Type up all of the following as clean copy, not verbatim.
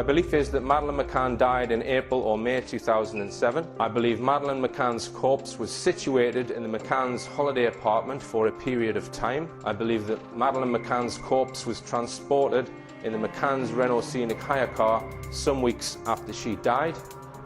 My belief is that Madeleine McCann died in April or May 2007. I believe Madeleine McCann's corpse was situated in the McCann's holiday apartment for a period of time. I believe that Madeleine McCann's corpse was transported in the McCann's Renault Scenic hire car some weeks after she died.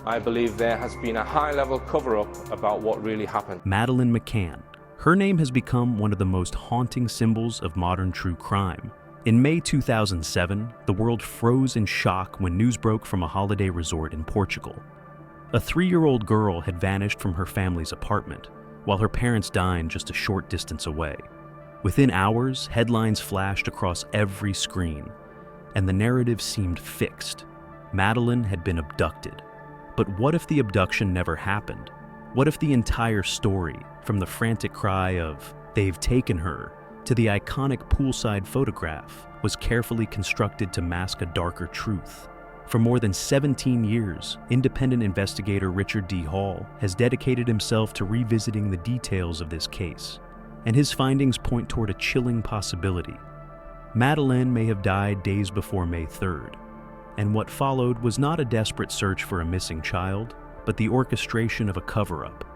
I believe there has been a high-level cover-up about what really happened. Madeleine McCann. Her name has become one of the most haunting symbols of modern true crime. In May 2007, the world froze in shock when news broke from a holiday resort in Portugal. A 3-year-old girl had vanished from her family's apartment, while her parents died just a short distance away. Within hours, headlines flashed across every screen, and the narrative seemed fixed. Madeleine had been abducted. But what if the abduction never happened? What if the entire story, from the frantic cry of, "They've taken her," to the iconic poolside photograph, was carefully constructed to mask a darker truth? For more than 17 years, independent investigator Richard D. Hall has dedicated himself to revisiting the details of this case, and his findings point toward a chilling possibility. Madeleine may have died days before May 3rd, and what followed was not a desperate search for a missing child, but the orchestration of a cover-up.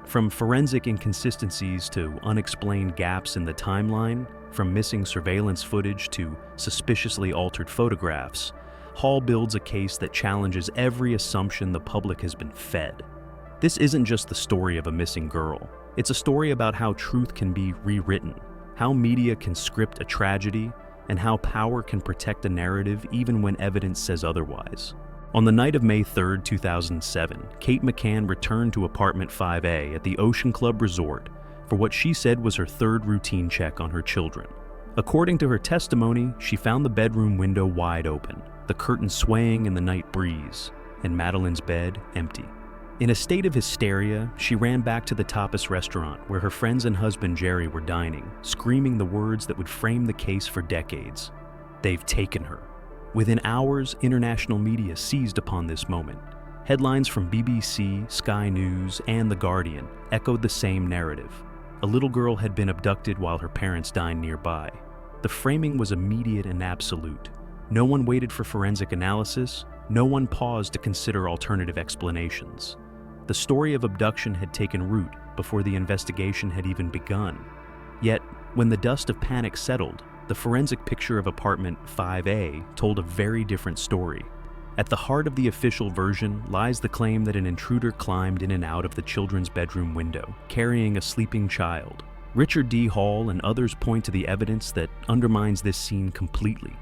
From forensic inconsistencies to unexplained gaps in the timeline, from missing surveillance footage to suspiciously altered photographs, Hall builds a case that challenges every assumption the public has been fed. This isn't just the story of a missing girl. It's a story about how truth can be rewritten, how media can script a tragedy, and how power can protect a narrative even when evidence says otherwise. On the night of May 3rd, 2007, Kate McCann returned to apartment 5A at the Ocean Club Resort for what she said was her third routine check on her children. According to her testimony, she found the bedroom window wide open, the curtains swaying in the night breeze, and Madeleine's bed empty. In a state of hysteria, she ran back to the tapas restaurant where her friends and husband Jerry were dining, screaming the words that would frame the case for decades. "They've taken her." Within hours, international media seized upon this moment. Headlines from BBC, Sky News, and The Guardian echoed the same narrative. A little girl had been abducted while her parents dined nearby. The framing was immediate and absolute. No one waited for forensic analysis. No one paused to consider alternative explanations. The story of abduction had taken root before the investigation had even begun. Yet, when the dust of panic settled, the forensic picture of apartment 5A told a very different story. At the heart of the official version lies the claim that an intruder climbed in and out of the children's bedroom window, carrying a sleeping child. Richard D. Hall and others point to the evidence that undermines this scene completely.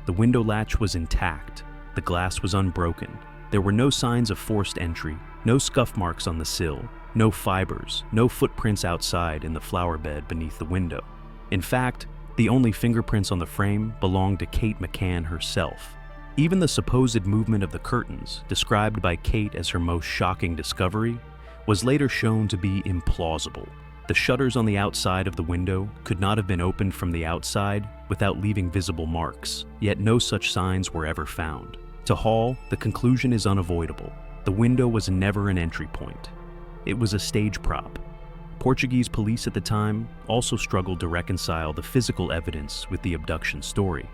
The window latch was intact. The glass was unbroken. There were no signs of forced entry, no scuff marks on the sill, no fibers, no footprints outside in the flower bed beneath the window. In fact, the only fingerprints on the frame belonged to Kate McCann herself. Even the supposed movement of the curtains, described by Kate as her most shocking discovery, was later shown to be implausible. The shutters on the outside of the window could not have been opened from the outside without leaving visible marks, yet no such signs were ever found. To Hall, the conclusion is unavoidable. The window was never an entry point. It was a stage prop. Portuguese police at the time also struggled to reconcile the physical evidence with the abduction story.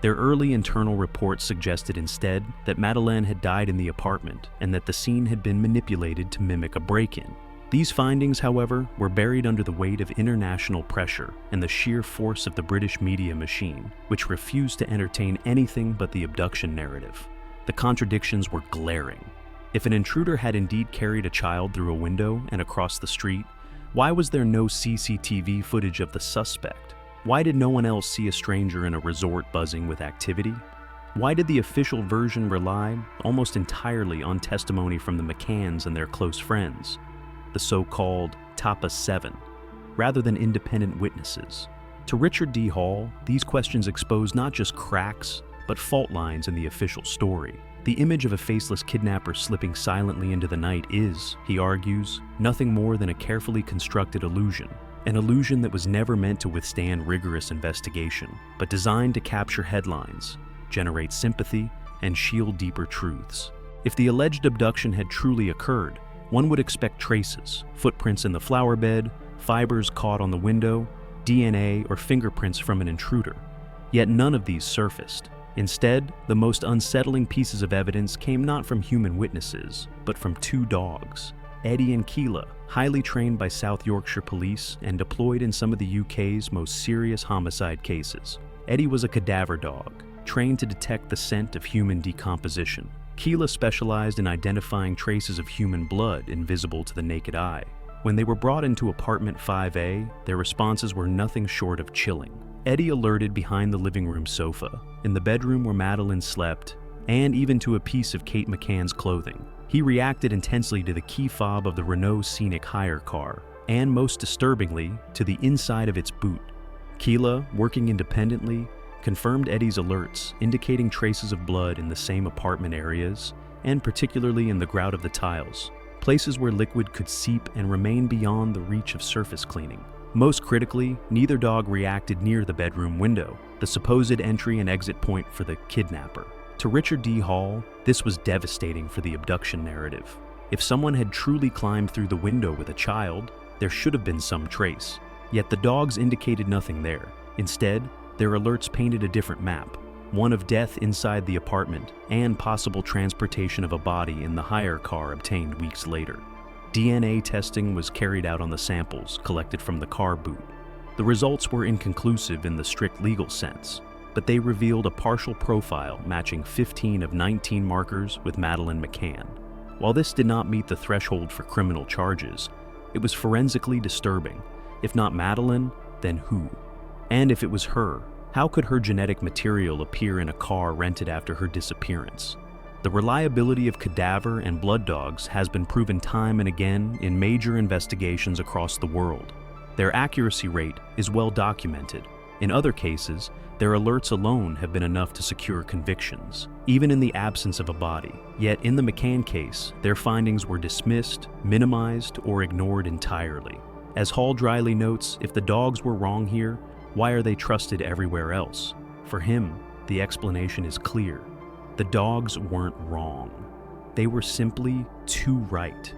Their early internal reports suggested instead that Madeleine had died in the apartment and that the scene had been manipulated to mimic a break-in. These findings, however, were buried under the weight of international pressure and the sheer force of the British media machine, which refused to entertain anything but the abduction narrative. The contradictions were glaring. If an intruder had indeed carried a child through a window and across the street, why was there no CCTV footage of the suspect? Why did no one else see a stranger in a resort buzzing with activity? Why did the official version rely almost entirely on testimony from the McCanns and their close friends, the so-called Tapas 7, rather than independent witnesses? To Richard D. Hall, these questions expose not just cracks, but fault lines in the official story. The image of a faceless kidnapper slipping silently into the night is, he argues, nothing more than a carefully constructed illusion. An illusion that was never meant to withstand rigorous investigation, but designed to capture headlines, generate sympathy, and shield deeper truths. If the alleged abduction had truly occurred, one would expect traces, footprints in the flower bed, fibers caught on the window, DNA or fingerprints from an intruder. Yet none of these surfaced. Instead, the most unsettling pieces of evidence came not from human witnesses, but from two dogs, Eddie and Keela, highly trained by South Yorkshire Police and deployed in some of the UK's most serious homicide cases. Eddie was a cadaver dog, trained to detect the scent of human decomposition. Keela specialized in identifying traces of human blood invisible to the naked eye. When they were brought into apartment 5A, their responses were nothing short of chilling. Eddie alerted behind the living room sofa, in the bedroom where Madeleine slept, and even to a piece of Kate McCann's clothing. He reacted intensely to the key fob of the Renault Scenic hire car, and most disturbingly, to the inside of its boot. Keela, working independently, confirmed Eddie's alerts, indicating traces of blood in the same apartment areas, and particularly in the grout of the tiles, places where liquid could seep and remain beyond the reach of surface cleaning. Most critically, neither dog reacted near the bedroom window, the supposed entry and exit point for the kidnapper. To Richard D. Hall, this was devastating for the abduction narrative. If someone had truly climbed through the window with a child, there should have been some trace. Yet the dogs indicated nothing there. Instead, their alerts painted a different map, one of death inside the apartment and possible transportation of a body in the hire car obtained weeks later. DNA testing was carried out on the samples collected from the car boot. The results were inconclusive in the strict legal sense, but they revealed a partial profile matching 15 of 19 markers with Madeleine McCann. While this did not meet the threshold for criminal charges, it was forensically disturbing. If not Madeleine, then who? And if it was her, how could her genetic material appear in a car rented after her disappearance? The reliability of cadaver and blood dogs has been proven time and again in major investigations across the world. Their accuracy rate is well documented. In other cases, their alerts alone have been enough to secure convictions, even in the absence of a body. Yet in the McCann case, their findings were dismissed, minimized, or ignored entirely. As Hall dryly notes, if the dogs were wrong here, why are they trusted everywhere else? For him, the explanation is clear. The dogs weren't wrong. They were simply too right.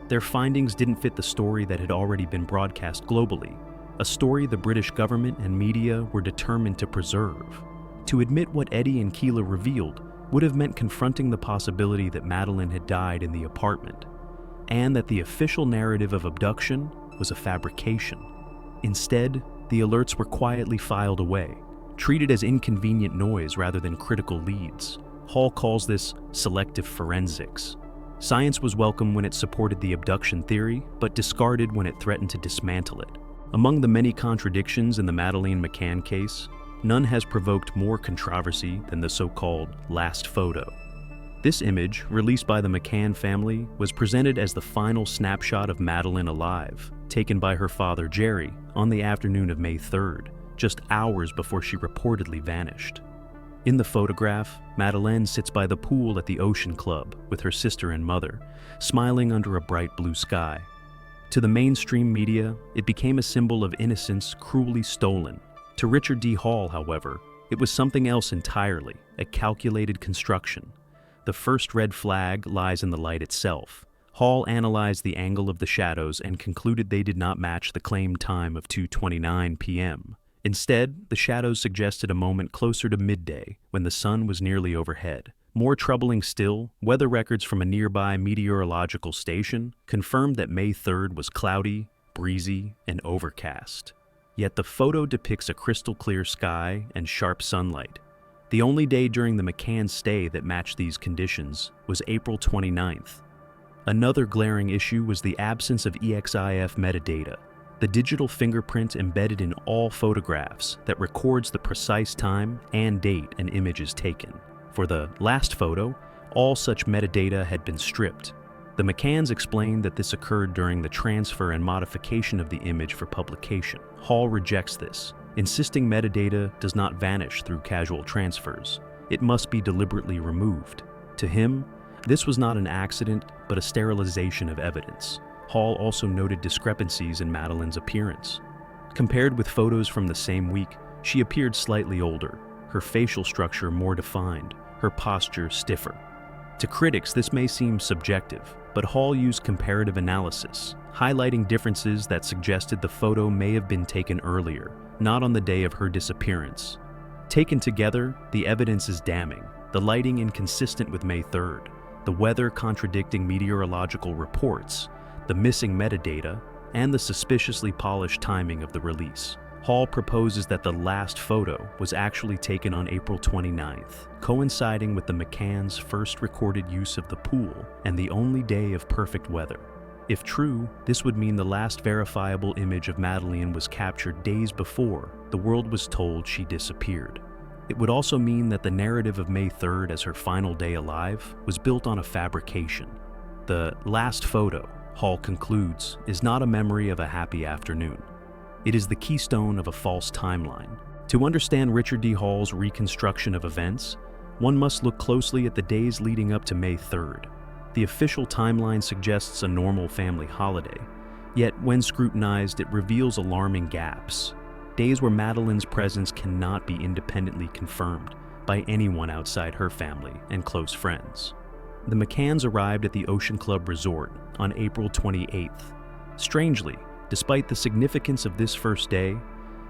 Their findings didn't fit the story that had already been broadcast globally, a story the British government and media were determined to preserve. To admit what Eddie and Keela revealed would have meant confronting the possibility that Madeleine had died in the apartment, and that the official narrative of abduction was a fabrication. Instead, the alerts were quietly filed away, treated as inconvenient noise rather than critical leads. Hall calls this selective forensics. Science was welcome when it supported the abduction theory, but discarded when it threatened to dismantle it. Among the many contradictions in the Madeleine McCann case, none has provoked more controversy than the so-called last photo. This image, released by the McCann family, was presented as the final snapshot of Madeleine alive, taken by her father Jerry on the afternoon of May 3rd, just hours before she reportedly vanished. In the photograph, Madeleine sits by the pool at the Ocean Club with her sister and mother, smiling under a bright blue sky. To the mainstream media, it became a symbol of innocence cruelly stolen. To Richard D. Hall, however, it was something else entirely, a calculated construction. The first red flag lies in the light itself. Hall analyzed the angle of the shadows and concluded they did not match the claimed time of 2:29 p.m. Instead, the shadows suggested a moment closer to midday, when the sun was nearly overhead. More troubling still, weather records from a nearby meteorological station confirmed that May 3rd was cloudy, breezy, and overcast. Yet the photo depicts a crystal-clear sky and sharp sunlight. The only day during the McCann stay that matched these conditions was April 29th. Another glaring issue was the absence of EXIF metadata, the digital fingerprint embedded in all photographs that records the precise time and date an image is taken. For the last photo, all such metadata had been stripped. The McCanns explained that this occurred during the transfer and modification of the image for publication. Hall rejects this, insisting metadata does not vanish through casual transfers. It must be deliberately removed. To him, this was not an accident, but a sterilization of evidence. Hall also noted discrepancies in Madeleine's appearance. Compared with photos from the same week, she appeared slightly older, her facial structure more defined, her posture stiffer. To critics, this may seem subjective, but Hall used comparative analysis, highlighting differences that suggested the photo may have been taken earlier, not on the day of her disappearance. Taken together, the evidence is damning. The lighting inconsistent with May 3rd, the weather contradicting meteorological reports, the missing metadata, and the suspiciously polished timing of the release. Hall proposes that the last photo was actually taken on April 29th, coinciding with the McCann's first recorded use of the pool and the only day of perfect weather. If true, this would mean the last verifiable image of Madeleine was captured days before the world was told she disappeared. It would also mean that the narrative of May 3rd as her final day alive was built on a fabrication. The last photo, Hall concludes, is not a memory of a happy afternoon. It is the keystone of a false timeline. To understand Richard D. Hall's reconstruction of events, one must look closely at the days leading up to May 3rd. The official timeline suggests a normal family holiday, yet when scrutinized, it reveals alarming gaps. Days where Madeleine's presence cannot be independently confirmed by anyone outside her family and close friends. The McCanns arrived at the Ocean Club Resort on April 28th. Strangely, despite the significance of this first day,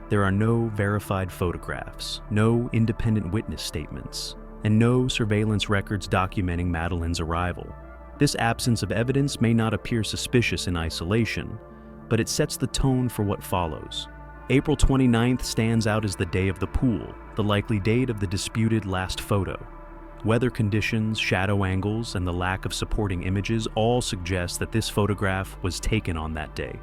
there are no verified photographs, no independent witness statements, and no surveillance records documenting Madeleine's arrival. This absence of evidence may not appear suspicious in isolation, but it sets the tone for what follows. April 29th stands out as the day of the pool, the likely date of the disputed last photo. Weather conditions, shadow angles, and the lack of supporting images all suggest that this photograph was taken on that day,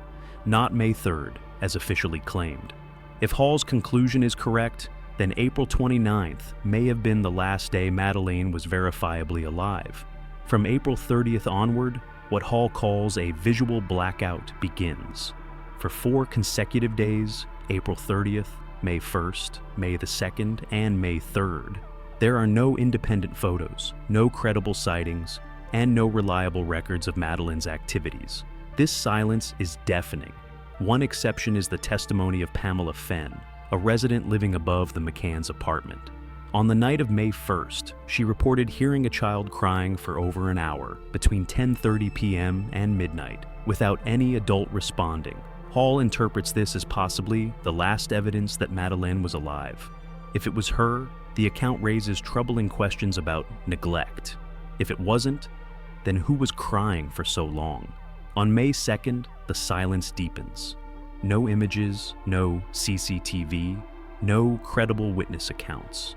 not May 3rd, as officially claimed. If Hall's conclusion is correct, then April 29th may have been the last day Madeleine was verifiably alive. From April 30th onward, what Hall calls a visual blackout begins. For 4 consecutive days, April 30th, May 1st, May the 2nd, and May 3rd, there are no independent photos, no credible sightings, and no reliable records of Madeleine's activities. This silence is deafening. One exception is the testimony of Pamela Fenn, a resident living above the McCann's apartment. On the night of May 1st, she reported hearing a child crying for over an hour between 10:30 p.m. and midnight, without any adult responding. Hall interprets this as possibly the last evidence that Madeleine was alive. If it was her, the account raises troubling questions about neglect. If it wasn't, then who was crying for so long? On May 2nd, the silence deepens. No images, no CCTV, no credible witness accounts.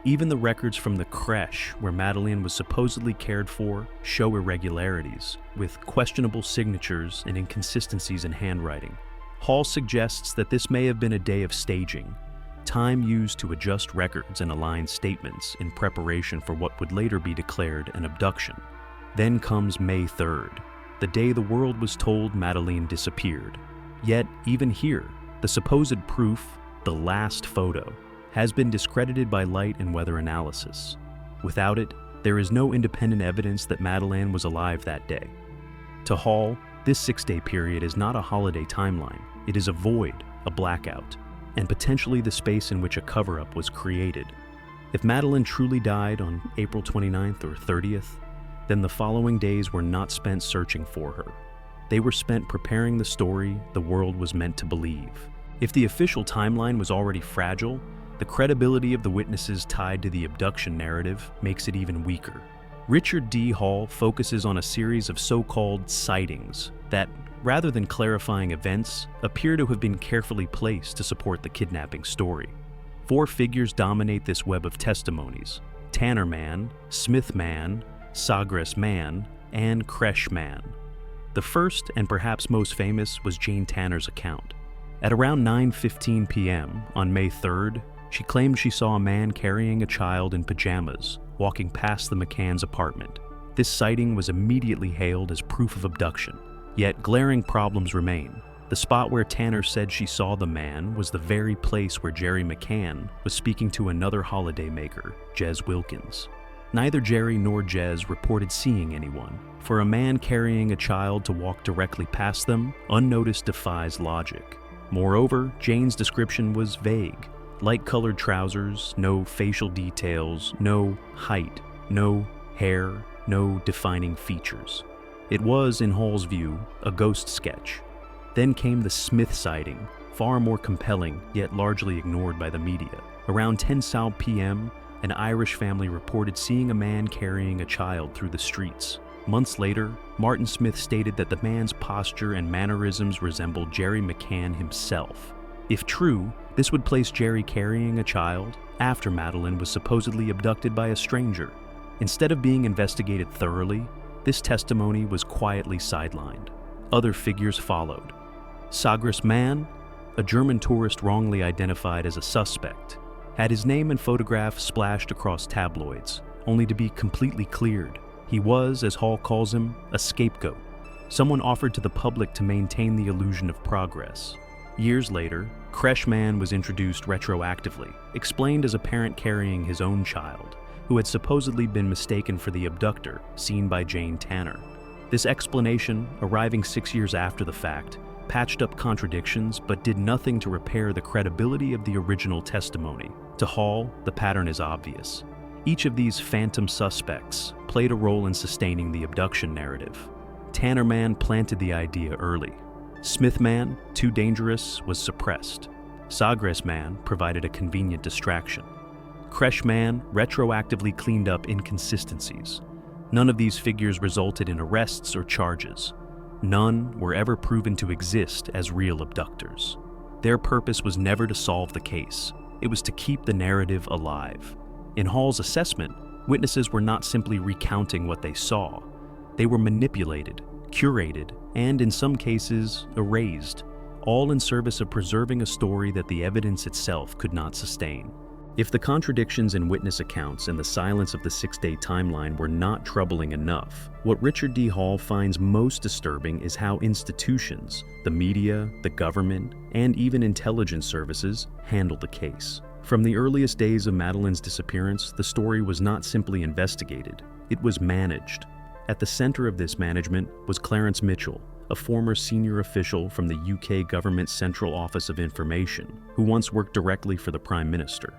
Even the records from the creche where Madeleine was supposedly cared for show irregularities, with questionable signatures and inconsistencies in handwriting. Hall suggests that this may have been a day of staging, time used to adjust records and align statements in preparation for what would later be declared an abduction. Then comes May 3rd, the day the world was told Madeleine disappeared. Yet, even here, the supposed proof, the last photo, has been discredited by light and weather analysis. Without it, there is no independent evidence that Madeleine was alive that day. To Hall, this 6-day period is not a holiday timeline. It is a void, a blackout, and potentially the space in which a cover-up was created. If Madeleine truly died on April 29th or 30th, then the following days were not spent searching for her. They were spent preparing the story the world was meant to believe. If the official timeline was already fragile, the credibility of the witnesses tied to the abduction narrative makes it even weaker. Richard D. Hall focuses on a series of so-called sightings that, rather than clarifying events, appear to have been carefully placed to support the kidnapping story. 4 figures dominate this web of testimonies: Tanner Man, Smith Man, Sagres Man, and Creche Man. The first and perhaps most famous was Jane Tanner's account. At around 9:15 p.m. on May 3rd, she claimed she saw a man carrying a child in pajamas walking past the McCann's apartment. This sighting was immediately hailed as proof of abduction, yet glaring problems remain. The spot where Tanner said she saw the man was the very place where Jerry McCann was speaking to another holiday maker, Jez Wilkins. Neither Jerry nor Jez reported seeing anyone. For a man carrying a child to walk directly past them, unnoticed defies logic. Moreover, Jane's description was vague. Light-colored trousers, no facial details, no height, no hair, no defining features. It was, in Hall's view, a ghost sketch. Then came the Smith sighting, far more compelling, yet largely ignored by the media. Around 10 p.m., an Irish family reported seeing a man carrying a child through the streets. Months later, Martin Smith stated that the man's posture and mannerisms resembled Jerry McCann himself. If true, this would place Jerry carrying a child after Madeleine was supposedly abducted by a stranger. Instead of being investigated thoroughly, this testimony was quietly sidelined. Other figures followed. Says Madeleine, a German tourist wrongly identified as a suspect, had his name and photograph splashed across tabloids, only to be completely cleared. He was, as Hall calls him, a scapegoat, someone offered to the public to maintain the illusion of progress. Years later, Creshman was introduced retroactively, explained as a parent carrying his own child, who had supposedly been mistaken for the abductor seen by Jane Tanner. This explanation, arriving 6 years after the fact, patched up contradictions but did nothing to repair the credibility of the original testimony. To Hall, the pattern is obvious. Each of these phantom suspects played a role in sustaining the abduction narrative. Tanner Man planted the idea early. Smith Man, too dangerous, was suppressed. Says Man provided a convenient distraction. Creshman retroactively cleaned up inconsistencies. None of these figures resulted in arrests or charges. None were ever proven to exist as real abductors. Their purpose was never to solve the case. It was to keep the narrative alive. In Hall's assessment, witnesses were not simply recounting what they saw. They were manipulated, curated, and in some cases, erased, all in service of preserving a story that the evidence itself could not sustain. If the contradictions in witness accounts and the silence of the 6-day timeline were not troubling enough, what Richard D. Hall finds most disturbing is how institutions, the media, the government, and even intelligence services handled the case. From the earliest days of Madeleine's disappearance, the story was not simply investigated, it was managed. At the center of this management was Clarence Mitchell, a former senior official from the UK government's Central Office of Information, who once worked directly for the Prime Minister.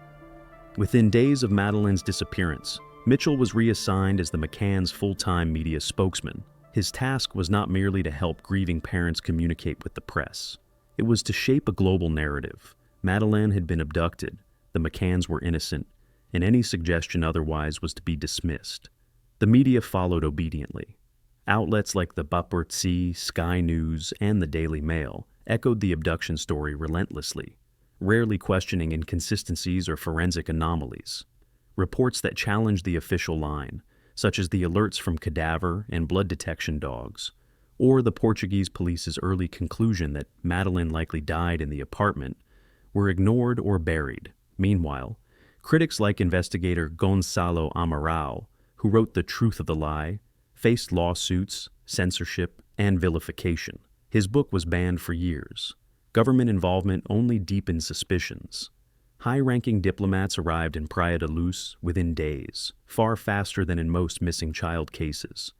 Within days of Madeleine's disappearance, Mitchell was reassigned as the McCann's full-time media spokesman. His task was not merely to help grieving parents communicate with the press. It was to shape a global narrative. Madeleine had been abducted, the McCanns were innocent, and any suggestion otherwise was to be dismissed. The media followed obediently. Outlets like the Bapurtsi, Sky News, and the Daily Mail echoed the abduction story relentlessly, rarely questioning inconsistencies or forensic anomalies. Reports that challenged the official line, such as the alerts from cadaver and blood detection dogs, or the Portuguese police's early conclusion that Madeleine likely died in the apartment, were ignored or buried. Meanwhile, critics like investigator Gonçalo Amaral, who wrote The Truth of the Lie, faced lawsuits, censorship, and vilification. His book was banned for years. Government involvement only deepened suspicions. High-ranking diplomats arrived in Praia da Luz within days, far faster than in most missing child cases.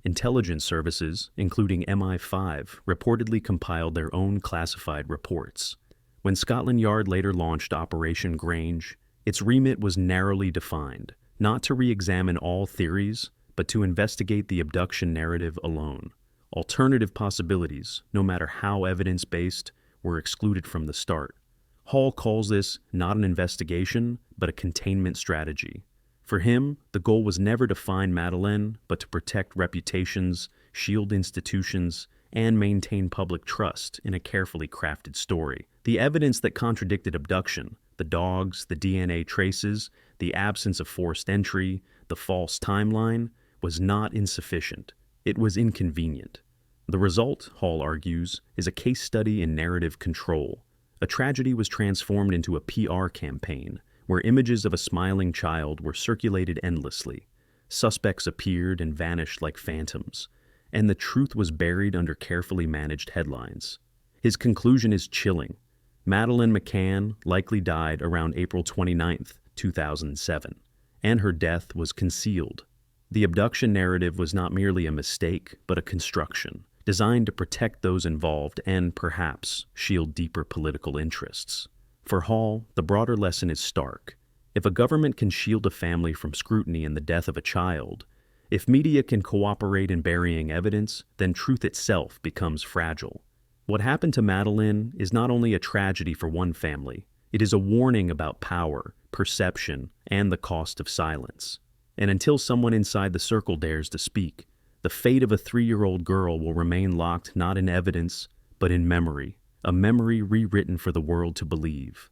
Intelligence services, including MI5, reportedly compiled their own classified reports. When Scotland Yard later launched Operation Grange, its remit was narrowly defined, not to re-examine all theories, but to investigate the abduction narrative alone. Alternative possibilities, no matter how evidence-based, were excluded from the start. Hall calls this not an investigation, but a containment strategy. For him, the goal was never to find Madeleine, but to protect reputations, shield institutions, and maintain public trust in a carefully crafted story. The evidence that contradicted abduction, the dogs, the DNA traces, the absence of forced entry, the false timeline, was not insufficient. It was inconvenient. The result, Hall argues, is a case study in narrative control. A tragedy was transformed into a PR campaign, where images of a smiling child were circulated endlessly. Suspects appeared and vanished like phantoms, and the truth was buried under carefully managed headlines. His conclusion is chilling. Madeleine McCann likely died around April 29, 2007, and her death was concealed. The abduction narrative was not merely a mistake, but a construction, designed to protect those involved and, perhaps, shield deeper political interests. For Hall, the broader lesson is stark. If a government can shield a family from scrutiny in the death of a child, if media can cooperate in burying evidence, then truth itself becomes fragile. What happened to Madeleine is not only a tragedy for one family, It is a warning about power, perception, and the cost of silence. And until someone inside the circle dares to speak, the fate of a 3-year-old girl will remain locked not in evidence, but in memory, a memory rewritten for the world to believe.